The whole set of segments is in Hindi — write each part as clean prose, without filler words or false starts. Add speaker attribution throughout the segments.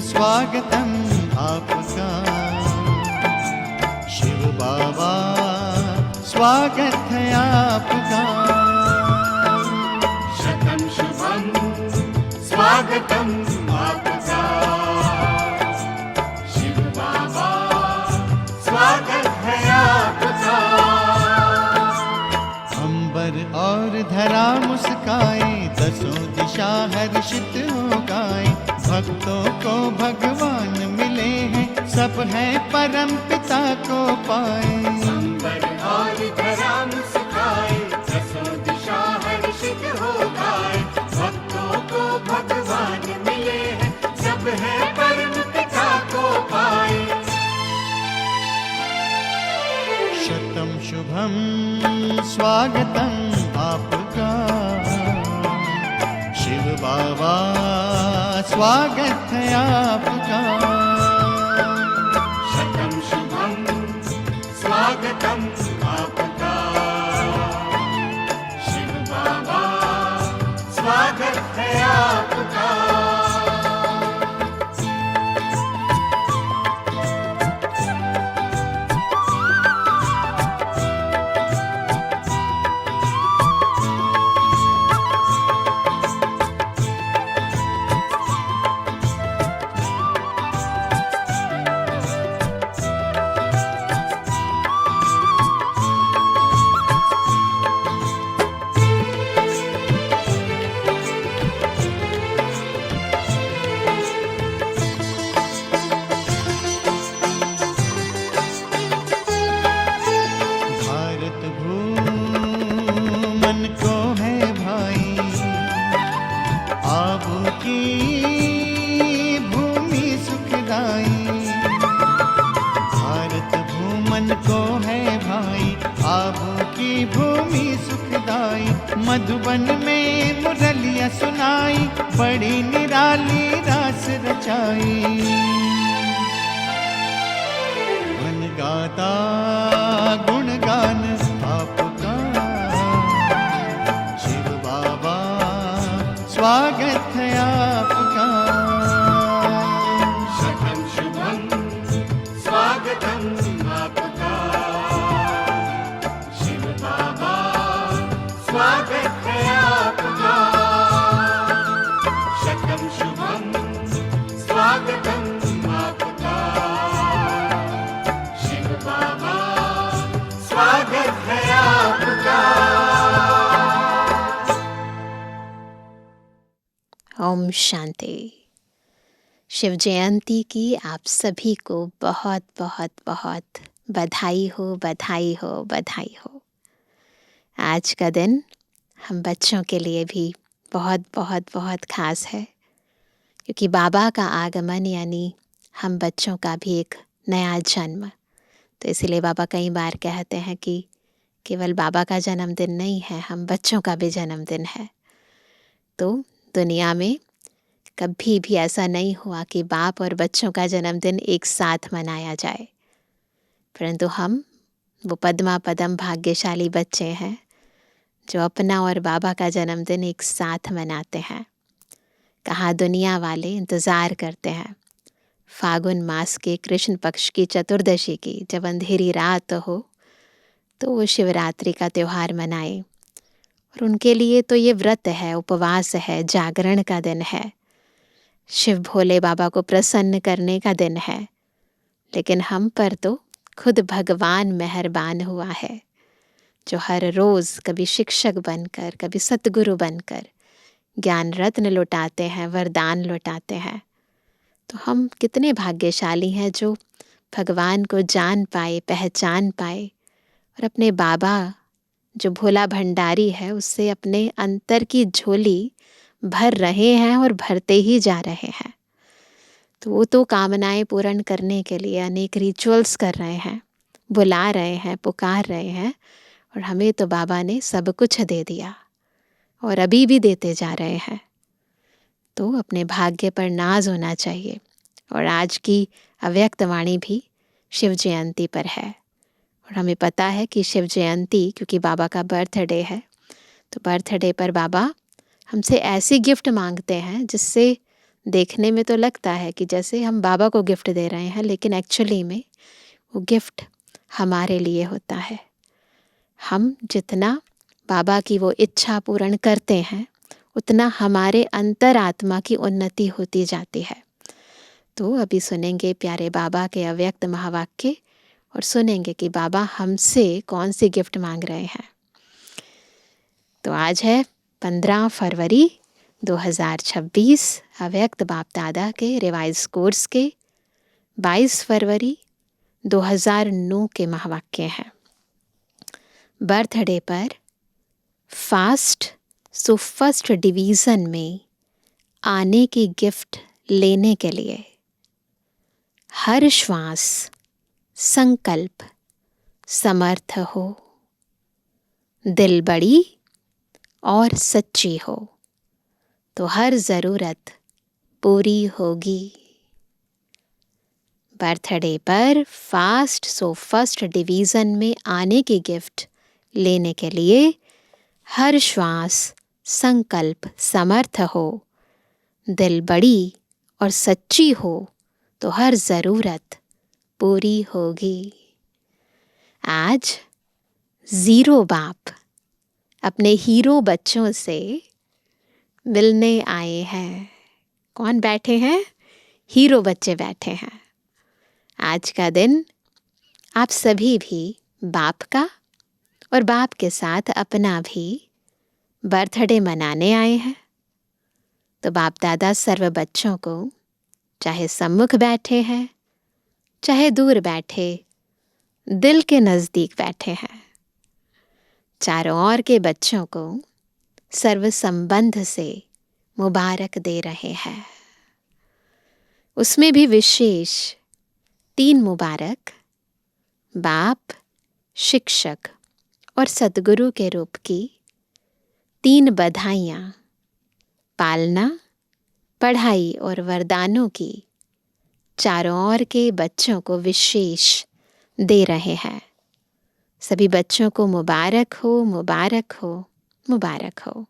Speaker 1: स्वागतम आपका शिव बाबा, स्वागत है आपका।
Speaker 2: शतम शुभम स्वागतम आपका शिव बाबा, स्वागत है आपका।
Speaker 1: अंबर और धरा मुस्काए, दसों दिशा हर्षित हो गाए। भक्तों को भगवान मिले हैं, सब है परम पिता को पाए।
Speaker 2: अंबर और धरा मुस्काए, दसों दिशा हर्षित हो गाए। भक्तों को भगवान मिले हैं, सब है परम पिता को पाए।
Speaker 1: शतम शुभम स्वागतम आपका शिव बाबा, स्वागत है आपका।
Speaker 2: शतम शुभम स्वागतम आपका शिव बाबा, स्वागत है आपका।
Speaker 1: मधुबन में मुरलिया सुनाई, बड़ी निराली रास रचाई। मन गाता गुणगान आपका शिव बाबा, स्वागत है आपका।
Speaker 2: शतम शुभम स्वागतम आपका शिव बाबा, स्वागत है आपका। शतम शुभम स्वागतम आपका शिव बाबा, स्वागत है आपका।
Speaker 3: ओम शांति। शिव जयंती की आप सभी को बहुत बहुत बहुत बधाई हो, बधाई हो, बधाई हो। आज का दिन हम बच्चों के लिए भी बहुत बहुत बहुत ख़ास है, क्योंकि बाबा का आगमन यानी हम बच्चों का भी एक नया जन्म। तो इसीलिए बाबा कई बार कहते हैं कि केवल बाबा का जन्मदिन नहीं है, हम बच्चों का भी जन्मदिन है। तो दुनिया में कभी भी ऐसा नहीं हुआ कि बाप और बच्चों का जन्मदिन एक साथ मनाया जाए, परंतु हम वो पद्मा पदम भाग्यशाली बच्चे हैं जो अपना और बाबा का जन्मदिन एक साथ मनाते हैं। कहाँ दुनिया वाले इंतज़ार करते हैं फागुन मास के कृष्ण पक्ष की चतुर्दशी की, जब अंधेरी रात हो तो वो शिवरात्रि का त्यौहार मनाए। और उनके लिए तो ये व्रत है, उपवास है, जागरण का दिन है, शिव भोले बाबा को प्रसन्न करने का दिन है। लेकिन हम पर तो खुद भगवान मेहरबान हुआ है, जो हर रोज़ कभी शिक्षक बनकर, कभी सतगुरु बनकर ज्ञान रत्न लुटाते हैं, वरदान लुटाते हैं। तो हम कितने भाग्यशाली हैं जो भगवान को जान पाए, पहचान पाए और अपने बाबा जो भोला भंडारी है उससे अपने अंतर की झोली भर रहे हैं और भरते ही जा रहे हैं। तो वो तो कामनाएं पूर्ण करने के लिए अनेक रिचुअल्स कर रहे हैं, बुला रहे हैं, पुकार रहे हैं, और हमें तो बाबा ने सब कुछ दे दिया और अभी भी देते जा रहे हैं। तो अपने भाग्य पर नाज होना चाहिए। और आज की अव्यक्त वाणी भी शिव जयंती पर है, और हमें पता है कि शिव जयंती क्योंकि बाबा का बर्थडे है, तो बर्थडे पर बाबा हमसे ऐसी गिफ्ट मांगते हैं जिससे देखने में तो लगता है कि जैसे हम बाबा को गिफ्ट दे रहे हैं, लेकिन एक्चुअली में वो गिफ्ट हमारे लिए होता है। हम जितना बाबा की वो इच्छा पूर्ण करते हैं, उतना हमारे अंतरात्मा की उन्नति होती जाती है। तो अभी सुनेंगे प्यारे बाबा के अव्यक्त महावाक्य और सुनेंगे कि बाबा हमसे कौन सी गिफ्ट मांग रहे हैं। तो आज है 15 फरवरी 2026, अव्यक्त बाप दादा के रिवाइज कोर्स के 22 फरवरी 2009 के महावाक्य हैं। बर्थडे पर फास्ट सो फर्स्ट डिवीज़न में आने की गिफ्ट लेने के लिए हर श्वास संकल्प समर्थ हो, दिल बड़ी और सच्ची हो, तो हर ज़रूरत पूरी होगी। बर्थडे पर फास्ट सो फर्स्ट डिवीज़न में आने की गिफ्ट लेने के लिए हर श्वास संकल्प समर्थ हो, दिल बड़ी और सच्ची हो, तो हर ज़रूरत पूरी होगी। आज ज़ीरो बाप अपने हीरो बच्चों से मिलने आए हैं। कौन बैठे हैं? हीरो बच्चे बैठे हैं। आज का दिन आप सभी भी बाप का और बाप के साथ अपना भी बर्थडे मनाने आए हैं। तो बाप दादा सर्व बच्चों को, चाहे सम्मुख बैठे हैं चाहे दूर बैठे, दिल के नज़दीक बैठे हैं, चारों ओर के बच्चों को सर्व संबंध से मुबारक दे रहे हैं। उसमें भी विशेष 3 मुबारक बाप, शिक्षक और सद्गुरु के रूप की 3 बधाइयाँ पालना, पढ़ाई और वरदानों की चारों ओर के बच्चों को विशेष दे रहे हैं। सभी बच्चों को मुबारक हो, मुबारक हो, मुबारक हो।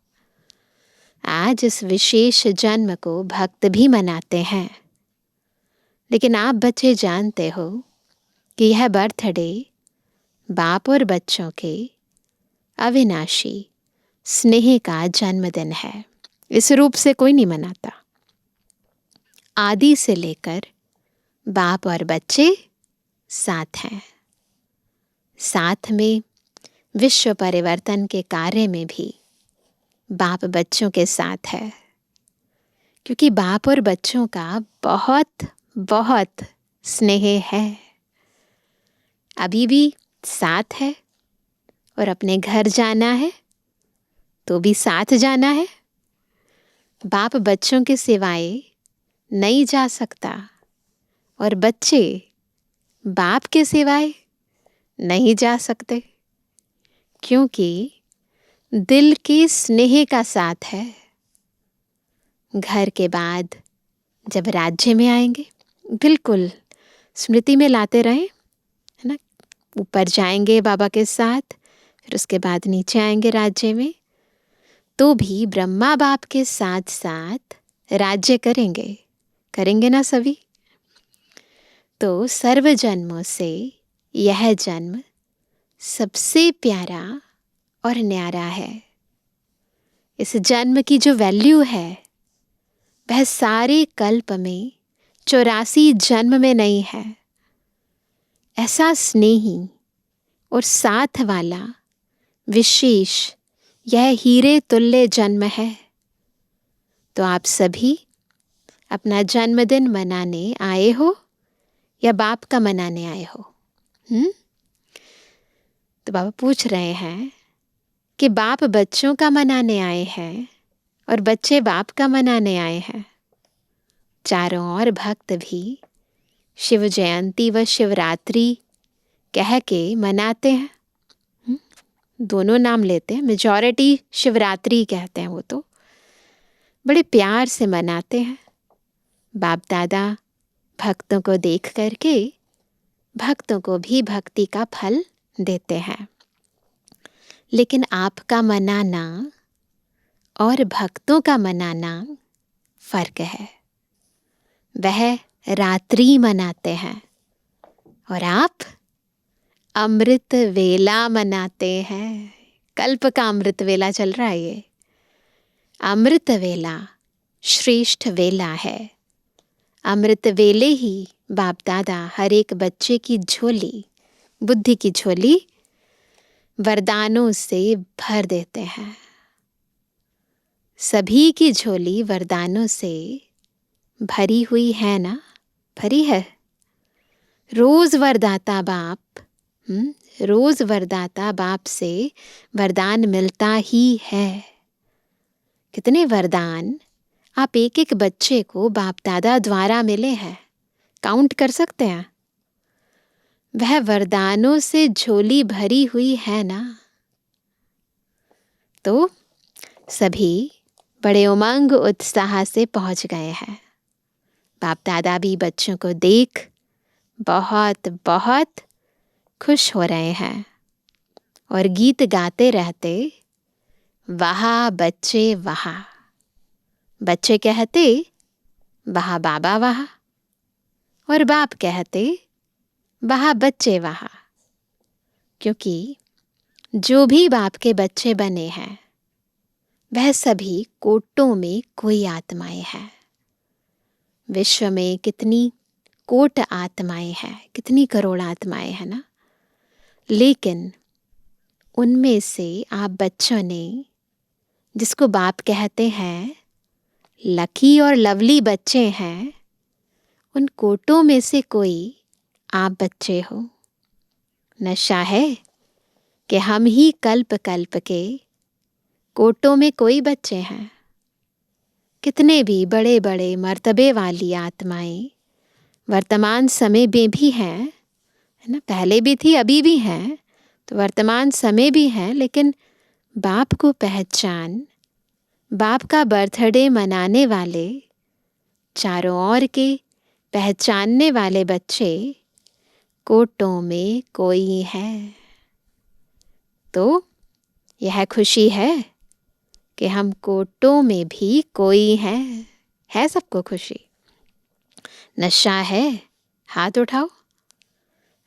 Speaker 3: आज इस विशेष जन्म को भक्त भी मनाते हैं, लेकिन आप बच्चे जानते हो कि यह बर्थडे बाप और बच्चों के अविनाशी स्नेह का जन्मदिन है। इस रूप से कोई नहीं मनाता। आदि से लेकर बाप और बच्चे साथ हैं। साथ में विश्व परिवर्तन के कार्य में भी बाप बच्चों के साथ है, क्योंकि बाप और बच्चों का बहुत बहुत स्नेह है। अभी भी साथ है, और अपने घर जाना है तो भी साथ जाना है। बाप बच्चों के सिवाय नहीं जा सकता, और बच्चे बाप के सिवाय नहीं जा सकते, क्योंकि दिल के स्नेह का साथ है। घर के बाद जब राज्य में आएंगे, बिल्कुल स्मृति में लाते रहें, है ना। ऊपर जाएंगे बाबा के साथ, फिर उसके बाद नीचे आएंगे राज्य में, तो भी ब्रह्मा बाप के साथ साथ राज्य करेंगे ना सभी। तो सर्व जन्मों से यह जन्म सबसे प्यारा और न्यारा है। इस जन्म की जो वैल्यू है वह सारे कल्प में 84 जन्म में नहीं है। ऐसा स्नेही और साथ वाला विशेष यह हीरे तुल्य जन्म है। तो आप सभी अपना जन्मदिन मनाने आए हो या बाप का मनाने आए हो? तो बाबा पूछ रहे हैं कि बाप बच्चों का मनाने आए हैं और बच्चे बाप का मनाने आए हैं। चारों ओर भक्त भी शिव जयंती व शिवरात्रि कह के मनाते हैं। दोनों नाम लेते हैं, मेजॉरिटी शिवरात्रि कहते हैं, वो तो बड़े प्यार से मनाते हैं। बाप दादा भक्तों को देख करके भक्तों को भी भक्ति का फल देते हैं। लेकिन आपका मनाना और भक्तों का मनाना फर्क है। वह रात्रि मनाते हैं और आप अमृत वेला मनाते हैं। कल्प का अमृत वेला चल रहा है। ये अमृत वेला श्रेष्ठ वेला है। अमृत वेले ही बाप दादा हर एक बच्चे की झोली, बुद्धि की झोली वरदानों से भर देते हैं। सभी की झोली वरदानों से भरी हुई है ना? भरी है। रोज वरदाता बाप से वरदान मिलता ही है। कितने वरदान आप एक एक बच्चे को बाप दादा द्वारा मिले हैं, काउंट कर सकते हैं? वह वरदानों से झोली भरी हुई है ना? तो सभी बड़े उमंग उत्साह से पहुंच गए हैं। बाप दादा भी बच्चों को देख बहुत बहुत खुश हो रहे हैं और गीत गाते रहते, वाह बच्चे वाह। बच्चे कहते वाह बाबा वाह, और बाप कहते वाह बच्चे वाह। क्योंकि जो भी बाप के बच्चे बने हैं वह सभी कोटों में कोई आत्माएं हैं। विश्व में कितनी कोट आत्माएं हैं, कितनी करोड़ आत्माएं हैं ना। लेकिन उनमें से आप बच्चों ने, जिसको बाप कहते हैं लकी और लवली बच्चे हैं, उन कोटों में से कोई आप बच्चे हो। नशा है कि हम ही कल्प कल्प के कोटों में कोई बच्चे हैं। कितने भी बड़े बड़े मर्तबे वाली आत्माएं वर्तमान समय में भी हैं, है ना? पहले भी थी, अभी भी हैं, तो वर्तमान समय भी हैं। लेकिन बाप को पहचान, बाप का बर्थडे मनाने वाले, चारों ओर के पहचानने वाले बच्चे कोटों में कोई है। तो यह खुशी है कि हम कोटों में भी कोई है सबको खुशी। नशा है, हाथ उठाओ।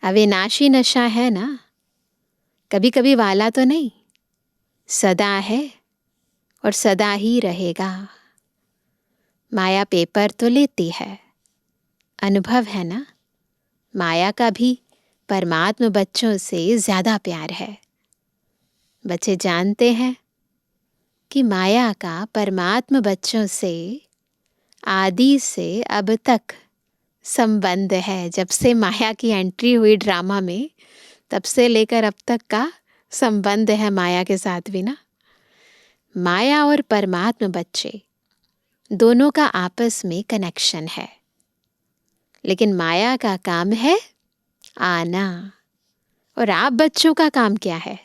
Speaker 3: अविनाशी नशा है ना, कभी कभी वाला तो नहीं, सदा है और सदा ही रहेगा। माया पेपर तो लेती है, अनुभव है ना। माया का भी परमात्मा बच्चों से ज़्यादा प्यार है। बच्चे जानते हैं कि माया का परमात्मा बच्चों से आदि से अब तक संबंध है। जब से माया की एंट्री हुई ड्रामा में, तब से लेकर अब तक का संबंध है माया के साथ भी ना। माया और परमात्मा बच्चे दोनों का आपस में कनेक्शन है। लेकिन माया का काम है आना, और आप बच्चों का काम क्या है?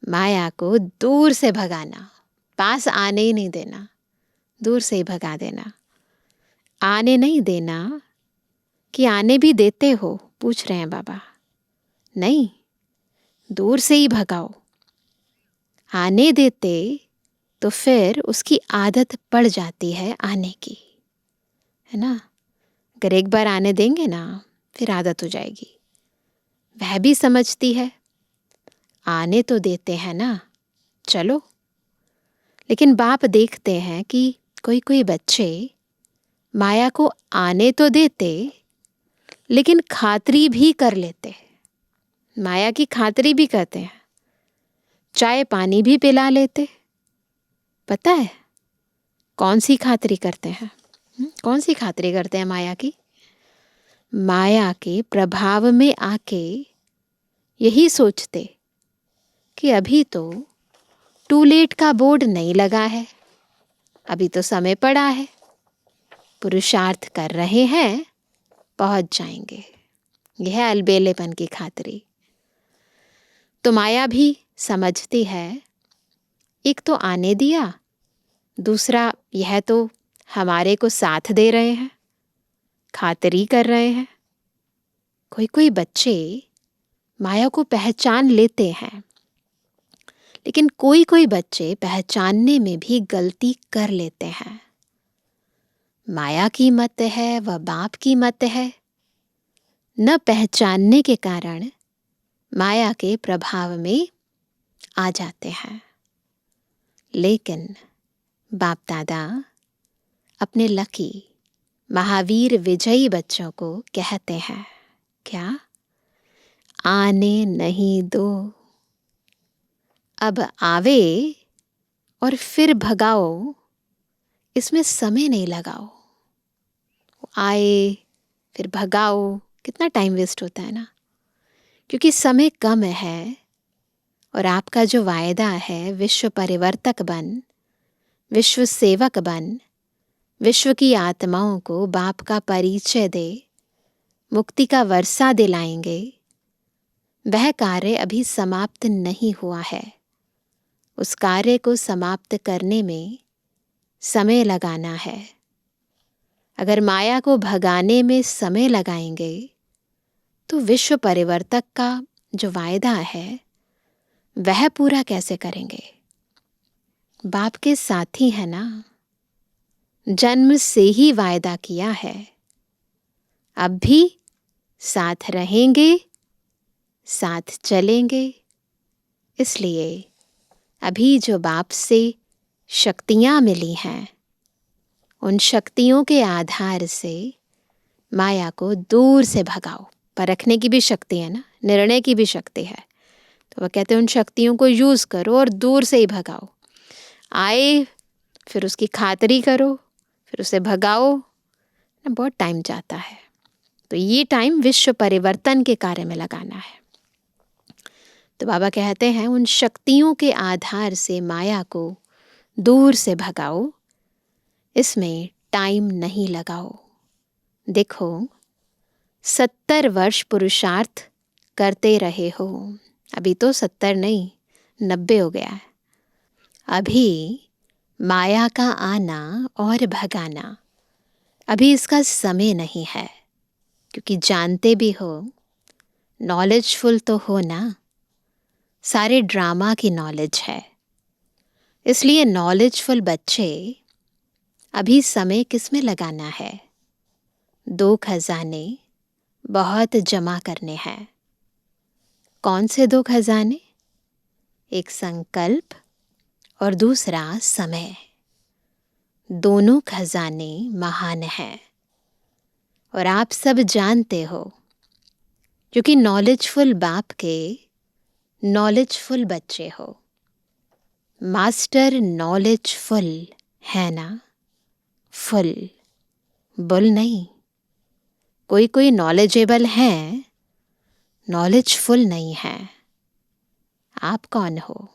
Speaker 3: माया को दूर से भगाना, पास आने ही नहीं देना, दूर से ही भगा देना। आने नहीं देना कि आने भी देते हो, पूछ रहे हैं बाबा। नहीं, दूर से ही भगाओ। आने देते तो फिर उसकी आदत पड़ जाती है आने की, है ना। अगर एक बार आने देंगे ना, फिर आदत हो जाएगी। वह भी समझती है, आने तो देते हैं ना, चलो। लेकिन बाप देखते हैं कि कोई कोई बच्चे माया को आने तो देते, लेकिन खातरी भी कर लेते। माया की खातरी भी करते हैं, चाय पानी भी पिला लेते। पता है कौन सी खातरी करते हैं? कौन सी खातरी करते हैं माया की? माया के प्रभाव में आके यही सोचते कि अभी तो टू लेट का बोर्ड नहीं लगा है, अभी तो समय पड़ा है, पुरुषार्थ कर रहे हैं, पहुंच जाएंगे। यह है अलबेलेपन की खातिरी। तो माया भी समझती है, एक तो आने दिया, दूसरा यह तो हमारे को साथ दे रहे हैं, खातिरी कर रहे हैं। कोई कोई बच्चे माया को पहचान लेते हैं, लेकिन कोई कोई बच्चे पहचानने में भी गलती कर लेते हैं। माया की मत है, वह बाप की मत है। न पहचानने के कारण माया के प्रभाव में आ जाते हैं। लेकिन बाप दादा अपने लकी महावीर विजयी बच्चों को कहते हैं, क्या? आने नहीं दो। अब आवे और फिर भगाओ, इसमें समय नहीं लगाओ। आए फिर भगाओ, कितना टाइम वेस्ट होता है ना। क्योंकि समय कम है और आपका जो वायदा है विश्व परिवर्तक बन, विश्व सेवक बन, विश्व की आत्माओं को बाप का परिचय दे, मुक्ति का वर्षा दिलाएंगे, वह कार्य अभी समाप्त नहीं हुआ है। उस कार्य को समाप्त करने में समय लगाना है। अगर माया को भगाने में समय लगाएंगे तो विश्व परिवर्तक का जो वायदा है वह पूरा कैसे करेंगे? बाप के साथी है ना, जन्म से ही वायदा किया है, अब भी साथ रहेंगे, साथ चलेंगे। इसलिए अभी जो बाप से शक्तियाँ मिली हैं, उन शक्तियों के आधार से माया को दूर से भगाओ। परखने की भी शक्ति है ना, निर्णय की भी शक्ति है। तो वह कहते हैं उन शक्तियों को यूज़ करो और दूर से ही भगाओ। आए फिर उसकी खातिरी करो, फिर उसे भगाओ ना, बहुत टाइम जाता है। तो ये टाइम विश्व परिवर्तन के कार्य में लगाना है। तो बाबा कहते हैं उन शक्तियों के आधार से माया को दूर से भगाओ, इसमें टाइम नहीं लगाओ। देखो 70 वर्ष पुरुषार्थ करते रहे हो, अभी तो 70 नहीं 90 हो गया है। अभी माया का आना और भगाना, अभी इसका समय नहीं है। क्योंकि जानते भी हो, नॉलेजफुल तो हो ना, सारे ड्रामा की नॉलेज है। इसलिए नॉलेजफुल बच्चे अभी समय किस में लगाना है? 2 खजाने बहुत जमा करने हैं। कौन से 2 खजाने? एक संकल्प और दूसरा समय। दोनों खजाने महान हैं और आप सब जानते हो, क्योंकि नॉलेजफुल बाप के नॉलेजफुल बच्चे हो। मास्टर नॉलेजफुल है ना, फुल, बुल नहीं। कोई कोई नॉलेजेबल हैं, नॉलेजफुल नहीं है। आप कौन हो?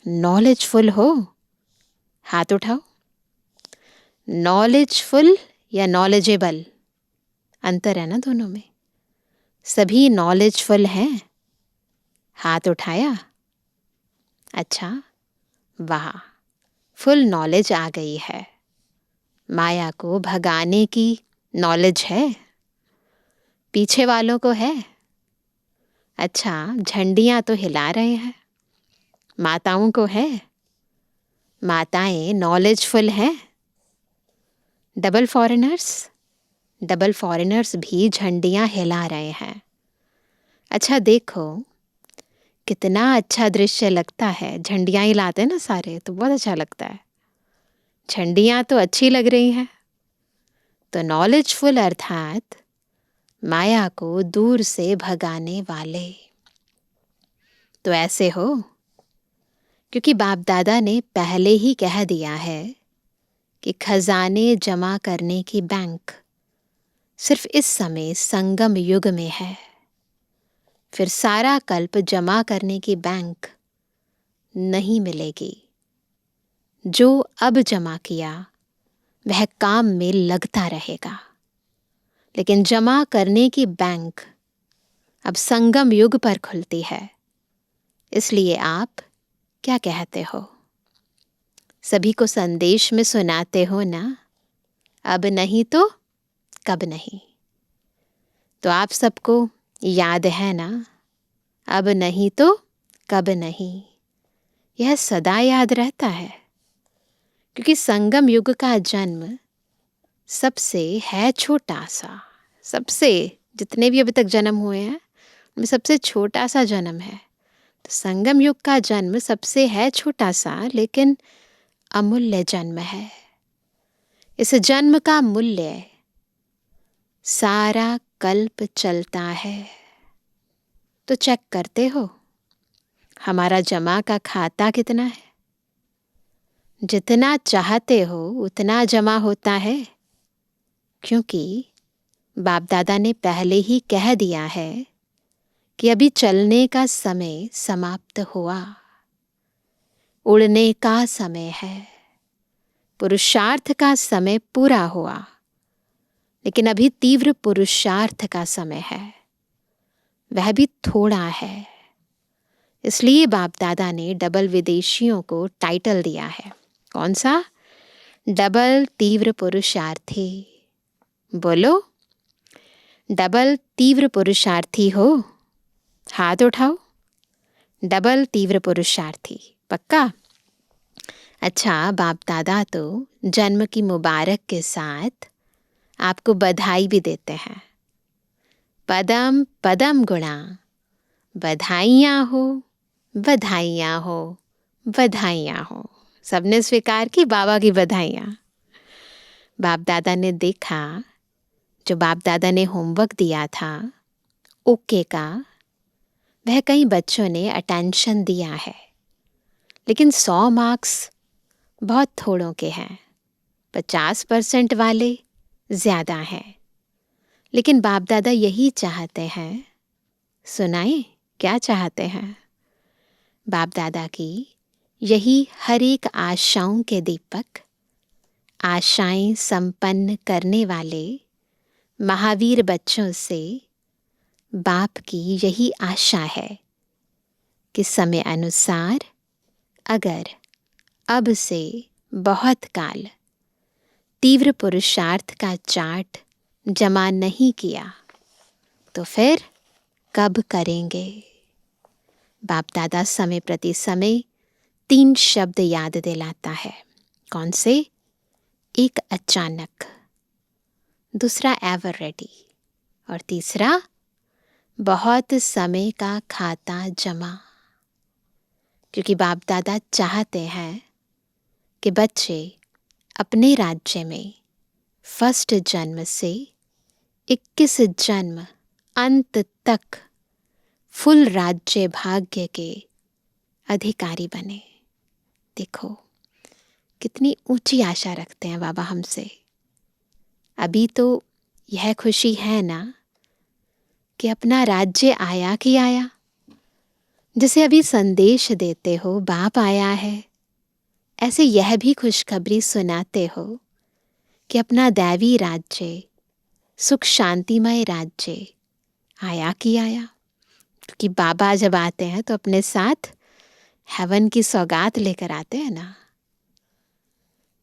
Speaker 3: नॉलेजफुल हो? हाथ उठाओ। नॉलेजफुल या नॉलेजेबल, अंतर है ना दोनों में। सभी नॉलेजफुल हैं, हाथ उठाया। अच्छा, वाह, फुल नॉलेज आ गई है। माया को भगाने की नॉलेज है, पीछे वालों को है। अच्छा, झंडियाँ तो हिला रहे हैं, माताओं को है। माताएं नॉलेजफुल हैं। डबल फॉरेनर्स भी झंडियाँ हिला रहे हैं। अच्छा देखो, कितना अच्छा दृश्य लगता है। झंडियाँ हिलाते हैं ना सारे, तो बहुत अच्छा लगता है। झंडियाँ तो अच्छी लग रही हैं। तो नॉलेजफुल अर्थात माया को दूर से भगाने वाले। तो ऐसे हो, क्योंकि बाप दादा ने पहले ही कह दिया है कि खजाने जमा करने की बैंक सिर्फ इस समय संगम युग में है। फिर सारा कल्प जमा करने की बैंक नहीं मिलेगी। जो अब जमा किया वह काम में लगता रहेगा, लेकिन जमा करने की बैंक अब संगम युग पर खुलती है। इसलिए आप क्या कहते हो? सभी को संदेश में सुनाते हो ना, अब नहीं तो कब नहीं। तो आप सबको याद है ना, अब नहीं तो कब नहीं। यह सदा याद रहता है, क्योंकि संगम युग का जन्म सबसे है छोटा सा। सबसे जितने भी अभी तक जन्म हुए हैं उनमें सबसे छोटा सा जन्म है। तो संगम युग का जन्म सबसे है छोटा सा, लेकिन अमूल्य जन्म है। इस जन्म का मूल्य सारा कल्प चलता है। तो चेक करते हो हमारा जमा का खाता कितना है? जितना चाहते हो उतना जमा होता है, क्योंकि बाप दादा ने पहले ही कह दिया है कि अभी चलने का समय समाप्त हुआ, उड़ने का समय है, पुरुषार्थ का समय पूरा हुआ। लेकिन अभी तीव्र पुरुषार्थ का समय है, वह भी थोड़ा है। इसलिए बाप दादा ने डबल विदेशियों को टाइटल दिया है। कौन सा? डबल तीव्र पुरुषार्थी। बोलो, डबल तीव्र पुरुषार्थी हो? हाथ उठाओ। डबल तीव्र पुरुषार्थी, पक्का? अच्छा, बाप दादा तो जन्म की मुबारक के साथ आपको बधाई भी देते हैं। पदम पदम गुणा, बधाइयाँ हो, बधाइयाँ हो, बधाइयाँ हो। सबने स्वीकार की बाबा की बधाइयाँ। बाप दादा ने देखा, जो बाप दादा ने होमवर्क दिया था ओके का, वह कई बच्चों ने अटेंशन दिया है, लेकिन 100 मार्क्स बहुत थोड़ों के हैं। 50% वाले ज़्यादा हैं। लेकिन बाप दादा यही चाहते हैं। सुनाएं क्या चाहते हैं? बाप दादा की यही हर एक आशाओं के दीपक, आशाएं संपन्न करने वाले महावीर बच्चों से बाप की यही आशा है कि समय अनुसार अगर अब से बहुत काल तीव्र पुरुषार्थ का चार्ट जमा नहीं किया तो फिर कब करेंगे? बाप दादा समय प्रति समय 3 शब्द याद दिलाता है। कौन से? एक अचानक, दूसरा एवर रेडी, और तीसरा बहुत समय का खाता जमा। क्योंकि बाप दादा चाहते हैं कि बच्चे अपने राज्य में फर्स्ट जन्म से 21 जन्म अंत तक फुल राज्य भाग्य के अधिकारी बने। देखो कितनी ऊंची आशा रखते हैं बाबा हमसे। अभी तो यह खुशी है ना कि अपना राज्य आया कि आया। जैसे अभी संदेश देते हो बाप आया है, ऐसे यह भी खुशखबरी सुनाते हो कि अपना दैवी राज्य, सुख शांतिमय राज्य आया कि आया। क्योंकि बाबा जब आते हैं तो अपने साथ हेवन की सौगात लेकर आते हैं ना।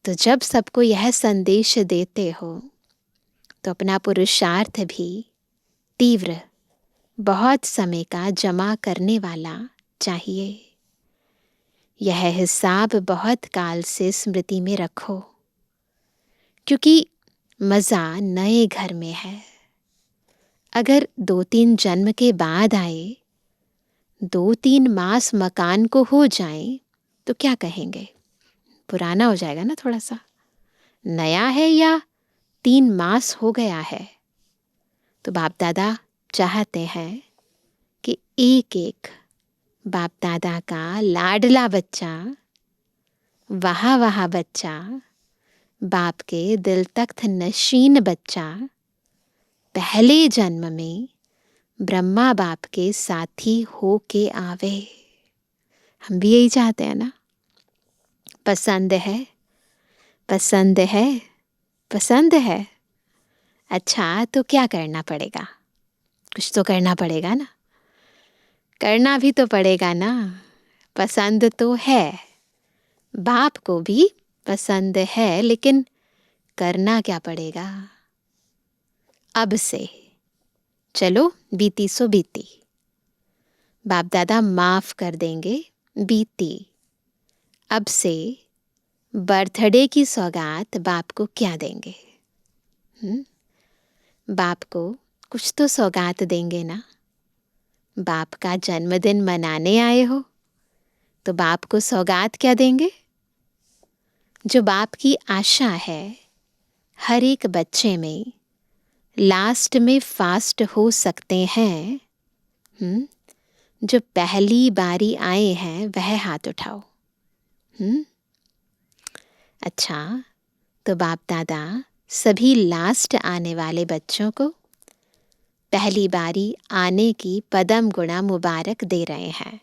Speaker 3: तो जब सबको यह संदेश देते हो तो अपना पुरुषार्थ भी तीव्र, बहुत समय का जमा करने वाला चाहिए। यह हिसाब बहुत काल से स्मृति में रखो, क्योंकि मज़ा नए घर में है। अगर 2-3 जन्म के बाद आए, 2-3 मास मकान को हो जाए तो क्या कहेंगे? पुराना हो जाएगा ना थोड़ा सा। नया है या 3 मास हो गया है। तो बाप दादा चाहते हैं कि एक एक बाप दादा का लाडला बच्चा, वहा बच्चा, बाप के दिल तख्त नशीन बच्चा पहले जन्म में ब्रह्मा बाप के साथी हो के आवे। हम भी यही चाहते हैं ना, पसंद है, पसंद है, पसंद है। अच्छा, तो क्या करना पड़ेगा? कुछ तो करना पड़ेगा ना, करना भी तो पड़ेगा ना। पसंद तो है, बाप को भी पसंद है, लेकिन करना क्या पड़ेगा? अब से चलो, बीती सो बीती, बाप दादा माफ कर देंगे, बीती। अब से बर्थडे की सौगात बाप को क्या देंगे? बाप को कुछ तो सौगात देंगे ना। बाप का जन्मदिन मनाने आए हो तो बाप को सौगात क्या देंगे? जो बाप की आशा है हर एक बच्चे में लास्ट में फास्ट हो सकते हैं, जो पहली बारी आए हैं वह हाथ उठाओ। अच्छा, तो बाप दादा सभी लास्ट आने वाले बच्चों को पहली बारी आने की पदम गुणा मुबारक दे रहे हैं,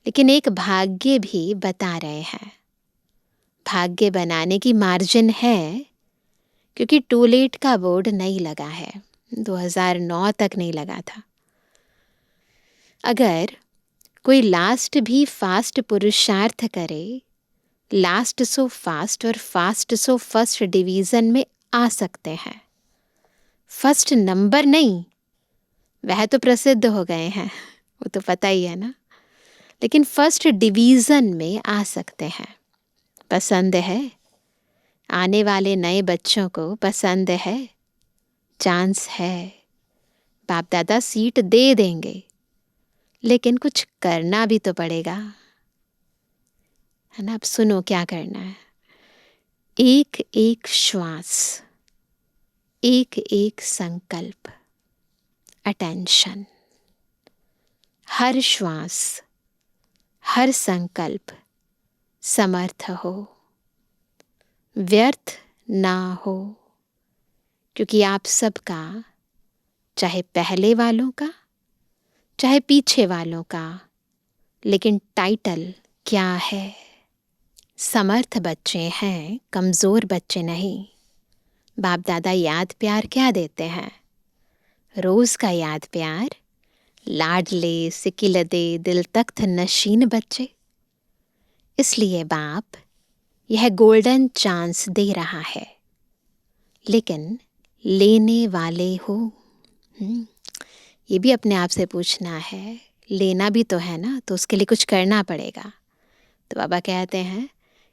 Speaker 3: लेकिन एक भाग्य भी बता रहे हैं। भाग्य बनाने की मार्जिन है, क्योंकि टू लेट का बोर्ड नहीं लगा है, 2009 तक नहीं लगा था। अगर कोई लास्ट भी फास्ट पुरुषार्थ करे, लास्ट सो फास्ट और फास्ट सो फर्स्ट डिवीज़न में आ सकते हैं। फर्स्ट नंबर नहीं, वह तो प्रसिद्ध हो गए हैं, वो तो पता ही है ना, लेकिन फर्स्ट डिवीज़न में आ सकते हैं। पसंद है, आने वाले नए बच्चों को पसंद है, चांस है, बाप दादा सीट दे देंगे, लेकिन कुछ करना भी तो पड़ेगा, है ना। अब सुनो क्या करना है। एक एक श्वास, एक एक संकल्प, अटेंशन, हर श्वास, हर संकल्प समर्थ हो, व्यर्थ ना हो, क्योंकि आप सबका, चाहे पहले वालों का चाहे पीछे वालों का, लेकिन टाइटल क्या है? समर्थ बच्चे हैं, कमज़ोर बच्चे नहीं। बाप दादा याद प्यार क्या देते हैं? रोज़ का याद प्यार, लाडले सिकिलदे दिल तख्त नशीन बच्चे। इसलिए बाप यह गोल्डन चांस दे रहा है, लेकिन लेने वाले हो। ये भी अपने आप से पूछना है, लेना भी तो है ना, तो उसके लिए कुछ करना पड़ेगा। तो बाबा कहते हैं,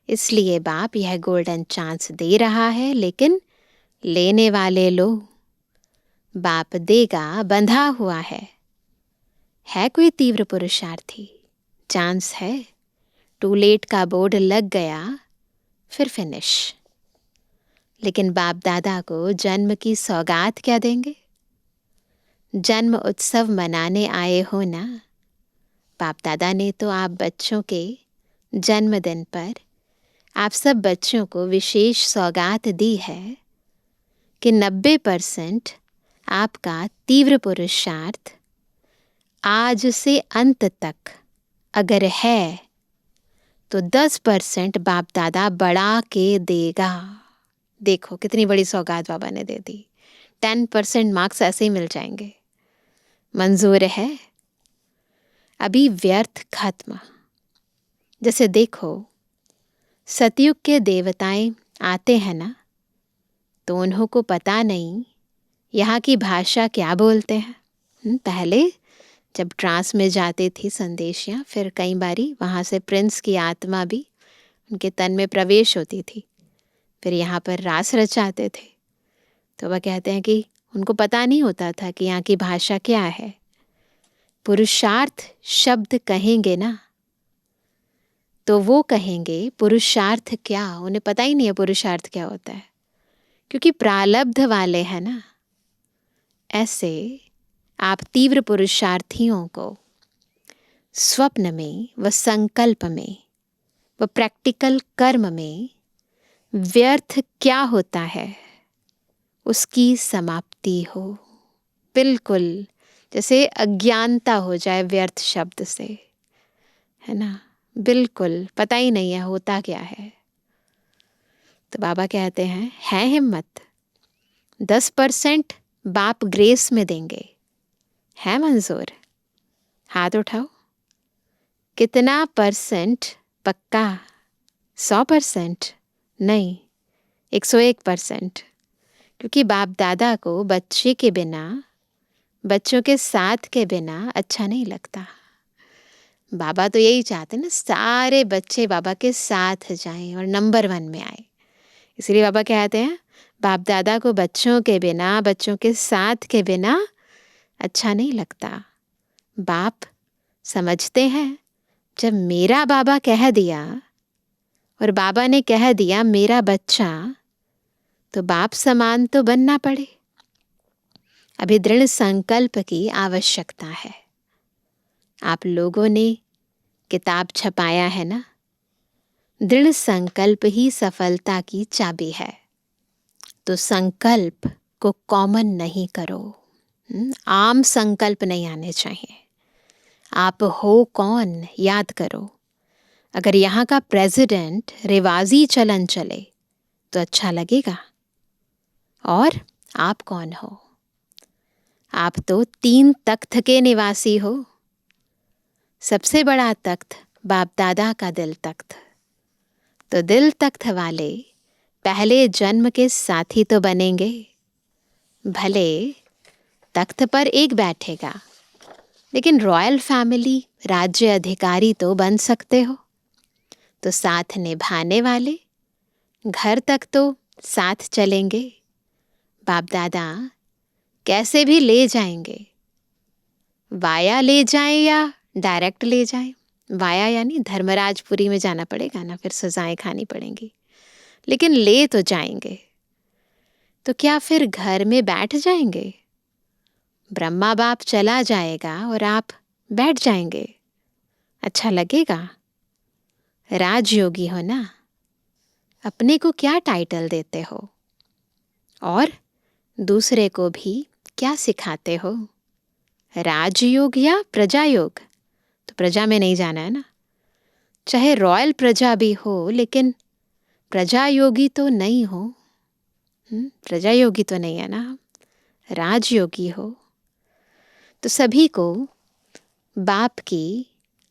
Speaker 3: इसलिए बाप यह गोल्डन चांस दे रहा है, लेकिन लेने वाले लो। बाप देगा, बंधा हुआ है कोई तीव्र पुरुषार्थी, चांस है। टू लेट का बोर्ड लग गया, फिर फिनिश। लेकिन बाप दादा को जन्म की सौगात क्या देंगे? जन्म उत्सव मनाने आए हो ना। बाप दादा ने तो आप बच्चों के जन्मदिन पर आप सब बच्चों को विशेष सौगात दी है कि 90% आपका तीव्र पुरुषार्थ आज से अंत तक अगर है तो 10% बाप दादा बढ़ा के देगा। देखो कितनी बड़ी सौगात बाबा ने दे दी। 10% मार्क्स ऐसे ही मिल जाएंगे। मंजूर है? अभी व्यर्थ खत्म। जैसे देखो, सतयुग के देवताएं आते हैं ना, तो उन्हों को पता नहीं यहाँ की भाषा क्या बोलते हैं। पहले जब ट्रांस में जाते थे संदेशियाँ, फिर कई बारी वहाँ से प्रिंस की आत्मा भी उनके तन में प्रवेश होती थी, फिर यहाँ पर रास रचाते थे। तो वह कहते हैं कि उनको पता नहीं होता था कि यहाँ की भाषा क्या है। पुरुषार्थ शब्द कहेंगे ना, तो वो कहेंगे पुरुषार्थ क्या, उन्हें पता ही नहीं है पुरुषार्थ क्या होता है, क्योंकि प्रारब्ध वाले हैं ना। ऐसे आप तीव्र पुरुषार्थियों को स्वप्न में व संकल्प में व प्रैक्टिकल कर्म में व्यर्थ क्या होता है उसकी समाप्ति हो। बिल्कुल जैसे अज्ञानता हो जाए व्यर्थ शब्द से, है ना, बिल्कुल पता ही नहीं है होता क्या है। तो बाबा कहते हैं, है हिम्मत, 10% बाप ग्रेस में देंगे, है मंजूर? हाथ उठाओ। कितना परसेंट पक्का? 100%? नहीं, 101%। क्योंकि बाप दादा को बच्चे के बिना, बच्चों के साथ के बिना अच्छा नहीं लगता। बाबा तो यही चाहते हैं ना, सारे बच्चे बाबा के साथ जाएं और नंबर 1 में आए। इसलिए बाबा कहते हैं, बाप दादा को बच्चों के बिना, बच्चों के साथ के बिना अच्छा नहीं लगता। बाप समझते हैं, जब मेरा बाबा कह दिया और बाबा ने कह दिया मेरा बच्चा, तो बाप समान तो बनना पड़े। अभी दृढ़ संकल्प की आवश्यकता है। आप लोगों ने किताब छपाया है ना, दृढ़ संकल्प ही सफलता की चाबी है। तो संकल्प को कॉमन नहीं करो, आम संकल्प नहीं आने चाहिए। आप हो कौन याद करो। अगर यहाँ का प्रेसिडेंट रिवाजी चलन चले तो अच्छा लगेगा। और आप कौन हो? आप तो 3 तख्त के निवासी हो। सबसे बड़ा तख्त बाप दादा का दिल तख्त। तो दिल तख्त वाले पहले जन्म के साथी तो बनेंगे। भले तख्त पर एक बैठेगा, लेकिन रॉयल फैमिली राज्य अधिकारी तो बन सकते हो। तो साथ निभाने वाले घर तक तो साथ चलेंगे। बाप दादा कैसे भी ले जाएंगे, वाया ले जाएं या डायरेक्ट ले जाएं। वाया यानी धर्मराजपुरी में जाना पड़ेगा ना, फिर सजाएं खानी पड़ेंगी, लेकिन ले तो जाएंगे। तो क्या फिर घर में बैठ जाएंगे? ब्रह्मा बाप चला जाएगा और आप बैठ जाएंगे, अच्छा लगेगा? राजयोगी हो ना, अपने को क्या टाइटल देते हो और दूसरे को भी क्या सिखाते हो? राजयोग या प्रजा योग? तो प्रजा में नहीं जाना है ना। चाहे रॉयल प्रजा भी हो, लेकिन प्रजा योगी तो नहीं हो। प्रजा योगी तो नहीं है ना, राजयोगी हो। तो सभी को बाप की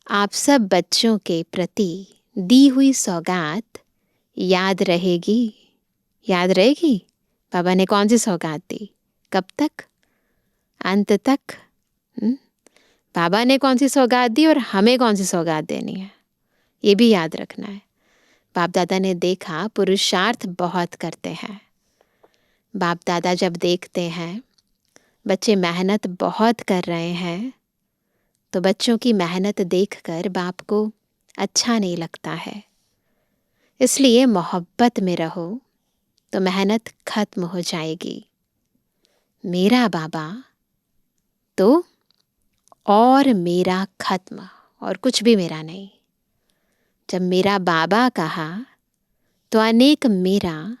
Speaker 3: आप सब बच्चों के प्रति दी हुई सौगात याद रहेगी। याद रहेगी बाबा ने कौन सी सौगात दी, कब तक, अंत तक। बाबा ने कौन सी सौगात दी और हमें कौन सी सौगात देनी है, ये भी याद रखना है। बाप दादा ने देखा पुरुषार्थ बहुत करते हैं। बाप दादा जब देखते हैं बच्चे मेहनत बहुत कर रहे हैं, तो बच्चों की मेहनत देखकर बाप को अच्छा नहीं लगता है। इसलिए मोहब्बत में रहो तो मेहनत खत्म हो जाएगी। मेरा बाबा तो और मेरा खत्म, और कुछ भी मेरा नहीं। जब मेरा बाबा कहा तो अनेक मेरा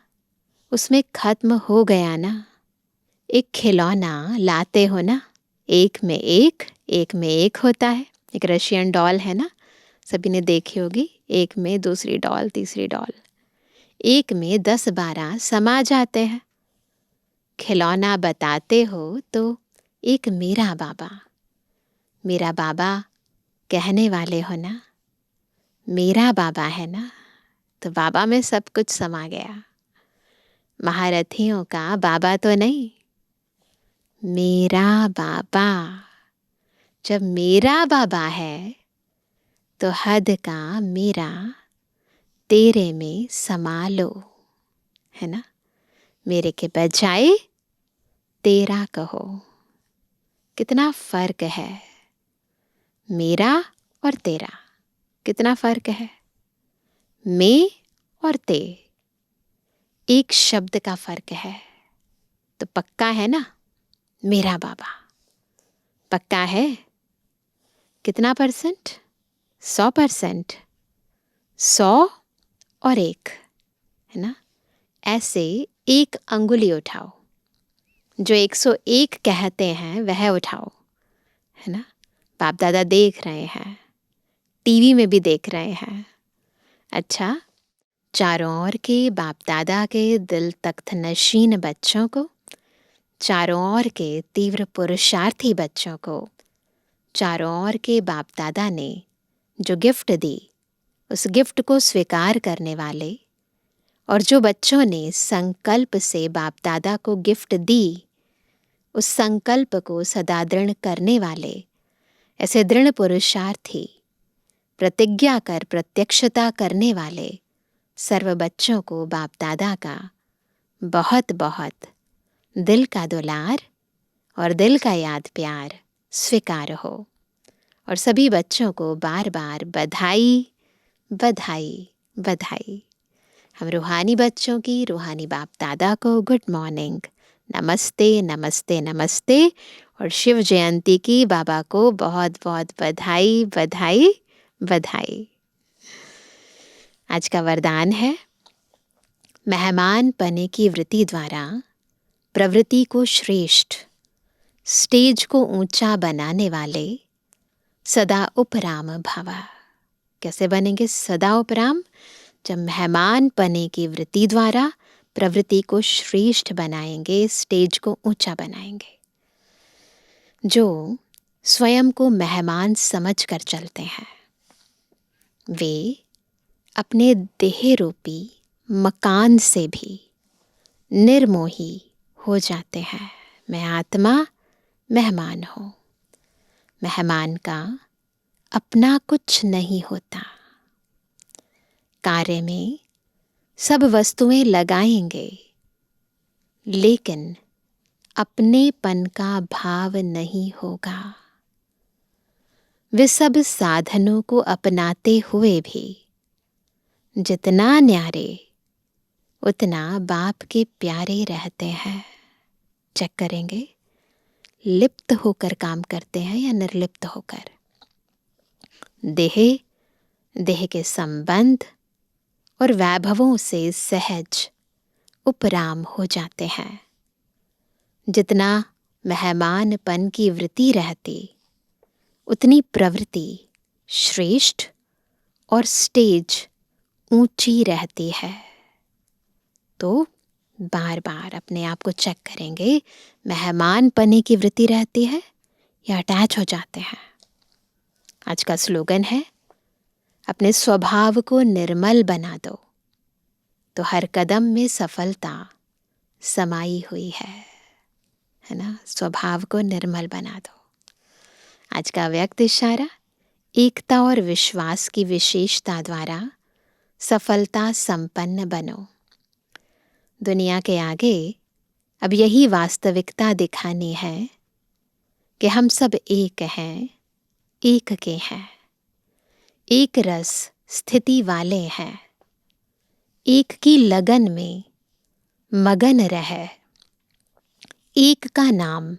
Speaker 3: उसमें खत्म हो गया ना। एक खिलौना लाते हो ना, एक में एक होता है। एक रशियन डॉल है ना, सभी ने देखी होगी, एक में दूसरी डॉल, तीसरी डॉल, एक में 10-12 समा जाते हैं। खिलौना बताते हो तो एक मेरा बाबा कहने वाले हो ना, मेरा बाबा है ना, तो बाबा में सब कुछ समा गया। महारथियों का बाबा तो नहीं, मेरा बाबा। जब मेरा बाबा है तो हद का मेरा तेरे में समा लो, है ना। मेरे के बजाय तेरा कहो। कितना फर्क है मेरा और तेरा, कितना फर्क है। मैं और ते, एक शब्द का फर्क है। तो पक्का है ना, मेरा बाबा पक्का है। कितना परसेंट? 100%। 100 और 1, है ना। ऐसे एक अंगुली उठाओ, जो 101 कहते हैं वह उठाओ, है ना। बाप दादा देख रहे हैं, टीवी में भी देख रहे हैं। अच्छा, चारों ओर के बाप दादा के दिल तख्त नशीन बच्चों को, चारों ओर के तीव्र पुरुषार्थी बच्चों को, चारों ओर के बाप दादा ने जो गिफ्ट दी उस गिफ्ट को स्वीकार करने वाले, और जो बच्चों ने संकल्प से बाप दादा को गिफ्ट दी उस संकल्प को सदा दृढ़ करने वाले, ऐसे दृढ़ पुरुषार्थी, प्रतिज्ञा कर प्रत्यक्षता करने वाले सर्व बच्चों को बाप दादा का बहुत बहुत दिल का दुलार और दिल का याद प्यार स्वीकार हो। और सभी बच्चों को बार बार बधाई बधाई बधाई। हम रूहानी बच्चों की, रूहानी बाप दादा को गुड मॉर्निंग, नमस्ते नमस्ते नमस्ते, और शिव जयंती की बाबा को बहुत बहुत बधाई बधाई बधाई। आज का वरदान है, मेहमान पने की वृत्ति द्वारा प्रवृत्ति को श्रेष्ठ, स्टेज को ऊंचा बनाने वाले सदा उपराम भवा। कैसे बनेंगे सदा उपराम? जब मेहमान पने की वृत्ति द्वारा प्रवृत्ति को श्रेष्ठ बनाएंगे, स्टेज को ऊंचा बनाएंगे। जो स्वयं को मेहमान समझकर चलते हैं वे अपने देह रूपी मकान से भी निर्मोही हो जाते हैं। मैं आत्मा मेहमान हूँ। मेहमान का अपना कुछ नहीं होता। कार्य में सब वस्तुएं लगाएंगे, लेकिन अपनेपन का भाव नहीं होगा। वे सब साधनों को अपनाते हुए भी जितना न्यारे उतना बाप के प्यारे रहते हैं। चेक करेंगे, लिप्त होकर काम करते हैं या निर्लिप्त होकर। देह के संबंध और वैभवों से सहज उपराम हो जाते हैं। जितना मेहमानपन की वृत्ति रहती, उतनी प्रवृत्ति श्रेष्ठ और स्टेज ऊंची रहती है। तो बार बार अपने आप को चेक करेंगे, मेहमान पने की वृत्ति रहती है या अटैच हो जाते हैं। आज का स्लोगन है, अपने स्वभाव को निर्मल बना दो तो हर कदम में सफलता समाई हुई है ना। स्वभाव को निर्मल बना दो। आज का व्यक्त इशारा, एकता और विश्वास की विशेषता द्वारा सफलता संपन्न बनो। दुनिया के आगे अब यही वास्तविकता दिखानी है कि हम सब एक हैं, एक के हैं, एक रस स्थिति वाले हैं, एक की लगन में मगन रहे, एक का नाम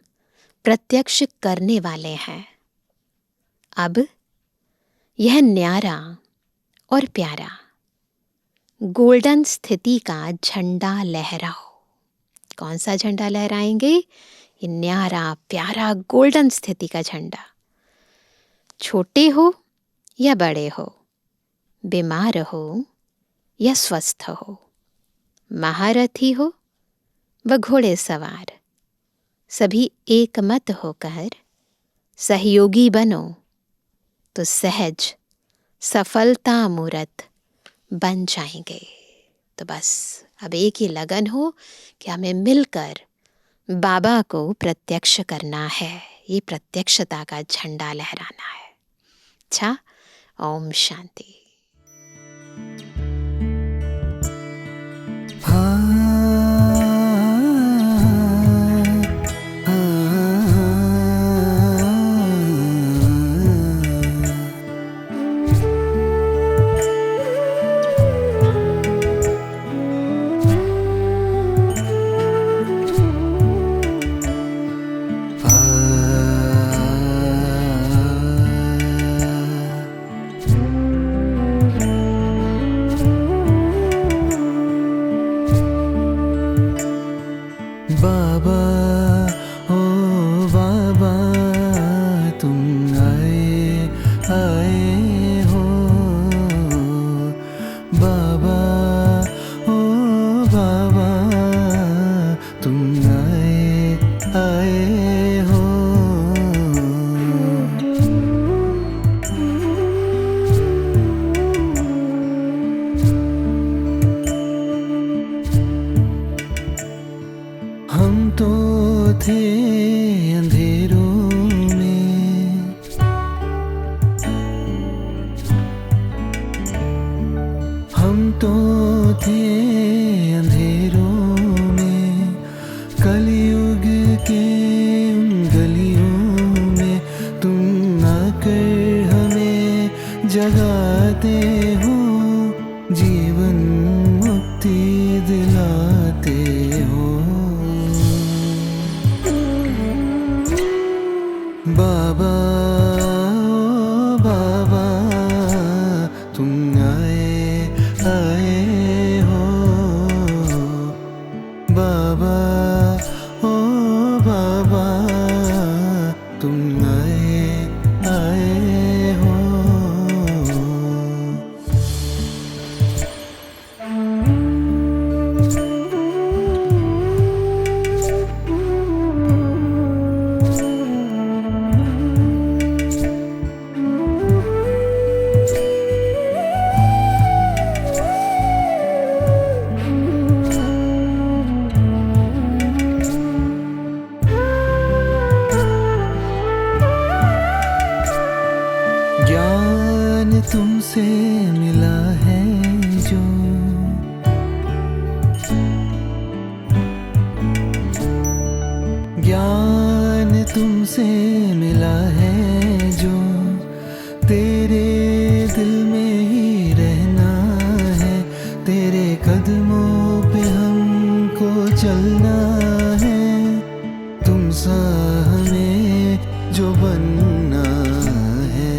Speaker 3: प्रत्यक्ष करने वाले हैं। अब यह न्यारा और प्यारा गोल्डन स्थिति का झंडा लहराओ। कौन सा झंडा लहराएंगे? ये न्यारा प्यारा गोल्डन स्थिति का झंडा। छोटे हो या बड़े हो, बीमार हो या स्वस्थ हो, महारथी हो व घोड़े सवार, सभी एक मत होकर सहयोगी बनो तो सहज सफलता मूर्त बन जाएंगे। तो बस अब एक ही लगन हो कि हमें मिलकर बाबा को प्रत्यक्ष करना है, ये प्रत्यक्षता का झंडा लहराना है। अच्छा, ओम शांति।
Speaker 4: तो थे अंधेरों में, हम तो थे अंधेरों में, कलयुग के उन गलियों में तुम आकर हमें जगाते हो, जीवन मुक्ति दिलाते हो। बाबा ओ बाबा तुम आए हो, बाबा ओ बाबा तुम आए हो। ज्ञान तुमसे मिला है जो, ज्ञान तुमसे मिला है जो, तेरे दिल में ही रहना है, तेरे कदमों पे हमको चलना है, तुम सा हमें जो बनना है।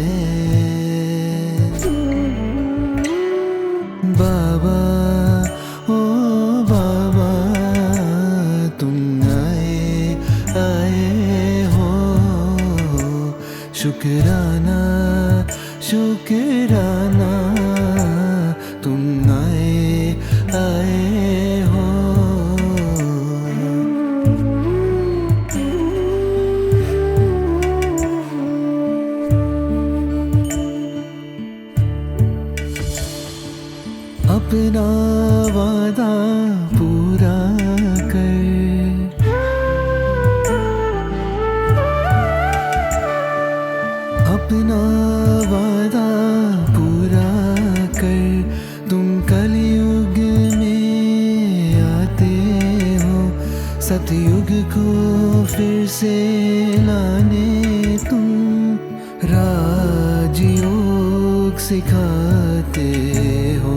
Speaker 4: बाबा ओ बाबा तुम आए हो, शुक्राना शुक्राना तुम आए हो। अपना वादा पूरा कर, अपना वादा पूरा कर, तुम कलयुग में आते हो, सतयुग को फिर से लाने तुम राजयोग सिखाते हो।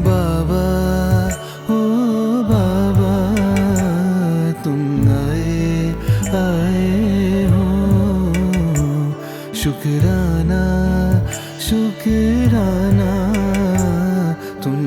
Speaker 4: बाबा ओ बाबा तुम आए हो, शुक्राना शुक्राना तुम